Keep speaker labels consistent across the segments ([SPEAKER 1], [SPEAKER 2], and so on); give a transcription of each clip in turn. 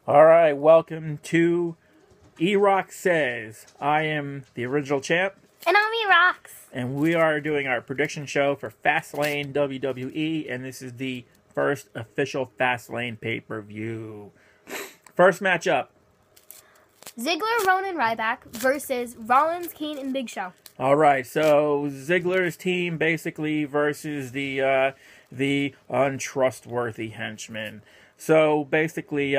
[SPEAKER 1] All right, welcome to E-Rock Says. I am the original champ.
[SPEAKER 2] And I'm E-Rocks.
[SPEAKER 1] And we are doing our prediction show for Fastlane WWE, and this is the first official Fastlane pay-per-view. First matchup.
[SPEAKER 2] Ziggler, Rowan, and Ryback versus Rollins, Kane, and Big Show.
[SPEAKER 1] All right, so Ziggler's team basically versus the untrustworthy henchmen. So basically,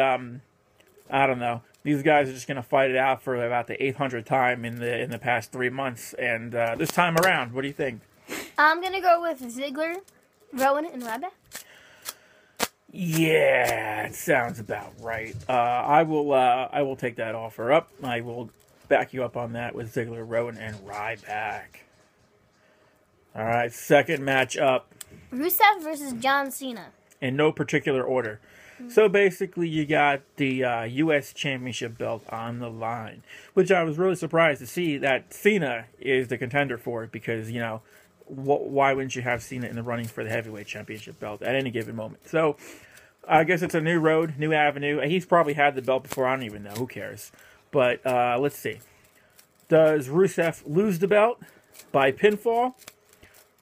[SPEAKER 1] I don't know. These guys are just going to fight it out for about the 800th time in the past 3 months. And this time around, what do you think?
[SPEAKER 2] I'm going to go with Ziggler, Rowan, and Ryback.
[SPEAKER 1] Yeah, it sounds about right. I will take that offer up. I will back you up on that with Ziggler, Rowan, and Ryback. All right, second matchup.
[SPEAKER 2] Rusev versus John Cena.
[SPEAKER 1] In no particular order. So basically, you got the U.S. Championship belt on the line, which I was really surprised to see that Cena is the contender for it because, you know, why wouldn't you have Cena in the running for the Heavyweight Championship belt at any given moment? So I guess it's a new road, new avenue. He's probably had the belt before. I don't even know. Who cares? But let's see. Does Rusev lose the belt by pinfall?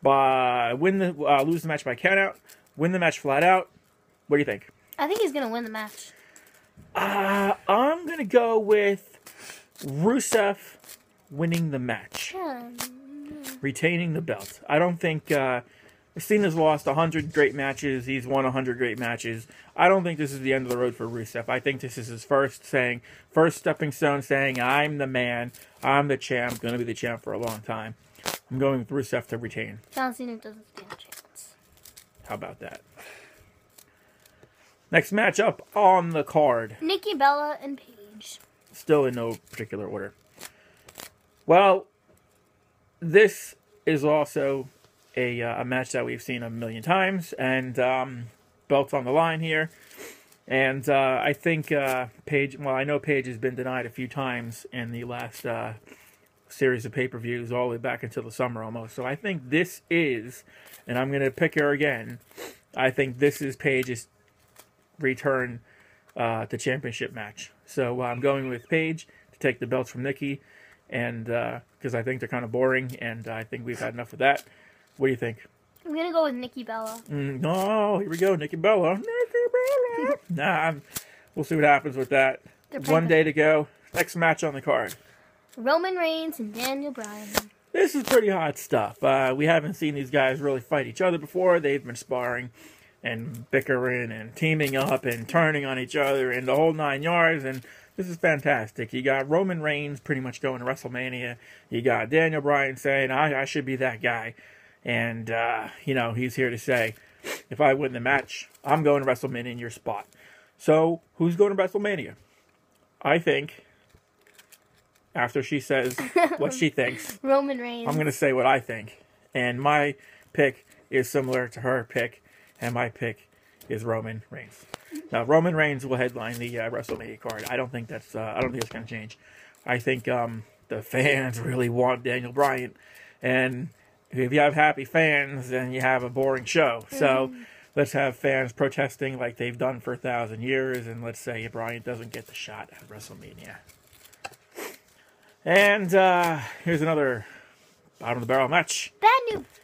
[SPEAKER 1] Lose the match by countout? Win the match flat out? What do you think?
[SPEAKER 2] I think he's going to win the match.
[SPEAKER 1] I'm going to go with Rusev winning the match. Retaining the belt. I don't think Cena's lost 100 great matches. He's won 100 great matches. I don't think this is the end of the road for Rusev. I think this is his first stepping stone saying, I'm the man. I'm the champ. Going to be the champ for a long time. I'm going with Rusev to retain.
[SPEAKER 2] John Cena doesn't stand a chance.
[SPEAKER 1] How about that? Next matchup on the card.
[SPEAKER 2] Nikki Bella and Paige.
[SPEAKER 1] Still in no particular order. Well, this is also a match that we've seen a million times, and belts on the line here. And I think Paige, well, I know Paige has been denied a few times in the last series of pay-per-views, all the way back until the summer almost. So I think this is, and I'm going to pick her again, I think this is Paige's return to championship match. So I'm going with Paige to take the belts from Nikki, and because I think they're kind of boring, and I think we've had enough of that. What do you think?
[SPEAKER 2] I'm going to go with Nikki Bella.
[SPEAKER 1] No, here we go, Nikki Bella. Nikki Bella. Nah, we'll see what happens with that. One day to go. Next match on the card.
[SPEAKER 2] Roman Reigns and Daniel Bryan.
[SPEAKER 1] This is pretty hot stuff. We haven't seen these guys really fight each other before. They've been sparring and bickering and teaming up and turning on each other and the whole 9 yards, and this is fantastic. You got Roman Reigns pretty much going to WrestleMania. You got Daniel Bryan saying, I should be that guy. And, you know, he's here to say, if I win the match, I'm going to WrestleMania in your spot. So, who's going to WrestleMania? I think, after she says what she thinks,
[SPEAKER 2] Roman Reigns.
[SPEAKER 1] I'm going to say what I think. And my pick is similar to her pick. And my pick is Roman Reigns. Now, Roman Reigns will headline the WrestleMania card. I don't think that's going to change. I think the fans really want Daniel Bryan, and if you have happy fans, then you have a boring show. So let's have fans protesting like they've done for 1,000 years, and let's say Bryan doesn't get the shot at WrestleMania. And here's another bottom of the barrel match.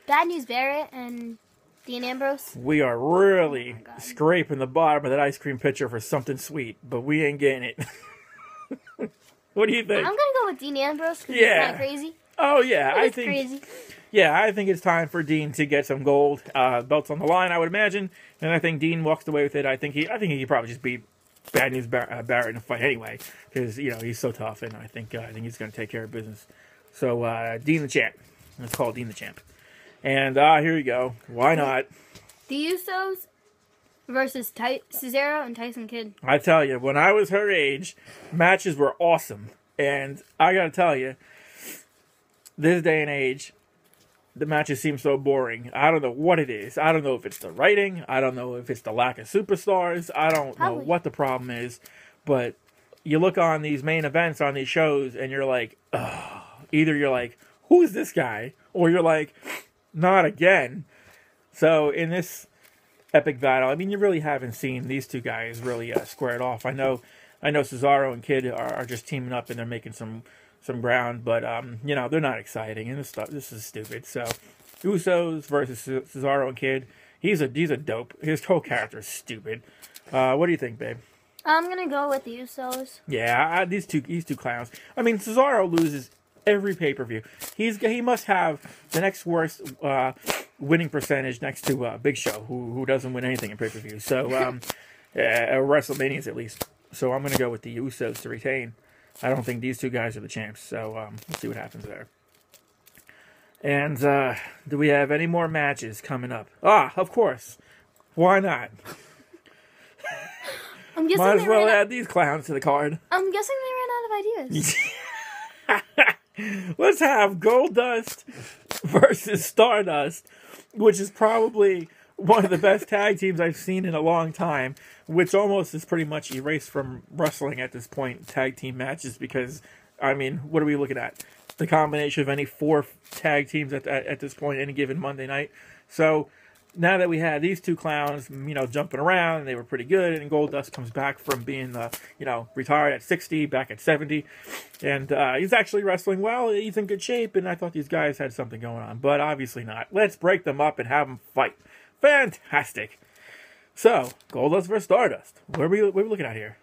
[SPEAKER 2] Bad News Barrett and Dean Ambrose.
[SPEAKER 1] We are really scraping the bottom of that ice cream pitcher for something sweet, but we ain't getting it. What do you think?
[SPEAKER 2] I'm going to go with Dean Ambrose because he's kind of crazy.
[SPEAKER 1] Oh, yeah.
[SPEAKER 2] I think crazy.
[SPEAKER 1] Yeah, I think it's time for Dean to get some gold. Belts on the line, I would imagine. And I think Dean walks away with it. I think he could probably just beat Bad News Barrett in a fight anyway, because, you know, he's so tough, and I think he's going to take care of business. So, Dean the champ. Let's call Dean the champ. And here you go. Why not?
[SPEAKER 2] The Usos versus Cesaro and Tyson Kidd.
[SPEAKER 1] I tell you, when I was her age, matches were awesome. And I got to tell you, this day and age, the matches seem so boring. I don't know what it is. I don't know if it's the writing. I don't know if it's the lack of superstars. I don't know what the problem is. But you look on these main events on these shows, and you're like, ugh. Either you're like, who is this guy? Or you're like, not again. So in this epic battle, I mean, you really haven't seen these two guys really square it off. I know I know Cesaro and Kid are just teaming up and they're making some ground, but you know, they're not exciting, and this is stupid. So Usos versus Cesaro and Kid. He's a dope. His whole character is stupid. What do you think, babe?
[SPEAKER 2] I'm gonna go with the Usos.
[SPEAKER 1] Yeah, these two clowns. I mean, Cesaro loses every pay-per-view. He must have the next worst winning percentage next to Big Show, who doesn't win anything in pay-per-view. So WrestleManias at least. So I'm gonna go with the Usos to retain. I don't think these two guys are the champs. So we'll see what happens there. And do we have any more matches coming up? Of course. Why not?
[SPEAKER 2] I'm guessing
[SPEAKER 1] might as well add these clowns to the card.
[SPEAKER 2] I'm guessing they ran out of ideas.
[SPEAKER 1] Let's have Goldust versus Stardust, which is probably one of the best tag teams I've seen in a long time, which almost is pretty much erased from wrestling at this point, tag team matches, because, I mean, what are we looking at? The combination of any 4 tag teams at this point, any given Monday night. So now that we had these two clowns, you know, jumping around, and they were pretty good, and Goldust comes back from being, you know, retired at 60, back at 70, and he's actually wrestling well. He's in good shape, and I thought these guys had something going on, but obviously not. Let's break them up and have them fight. Fantastic. So, Goldust versus Stardust. What are we looking at here?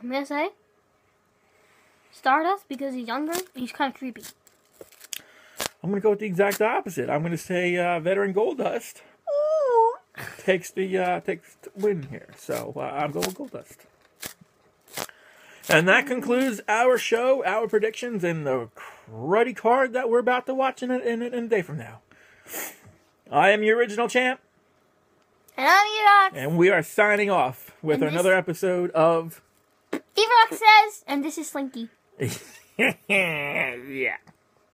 [SPEAKER 2] I'm gonna say Stardust because he's younger. He's kind of creepy.
[SPEAKER 1] I'm going to go with the exact opposite. I'm going to say veteran Goldust takes the win here. So I'm going with Goldust. And that concludes our show, our predictions, and the cruddy card that we're about to watch in a day from now. I am your original champ.
[SPEAKER 2] And I'm Evox.
[SPEAKER 1] And we are signing off with another episode of
[SPEAKER 2] Evox says, and this is Slinky.
[SPEAKER 1] Yeah.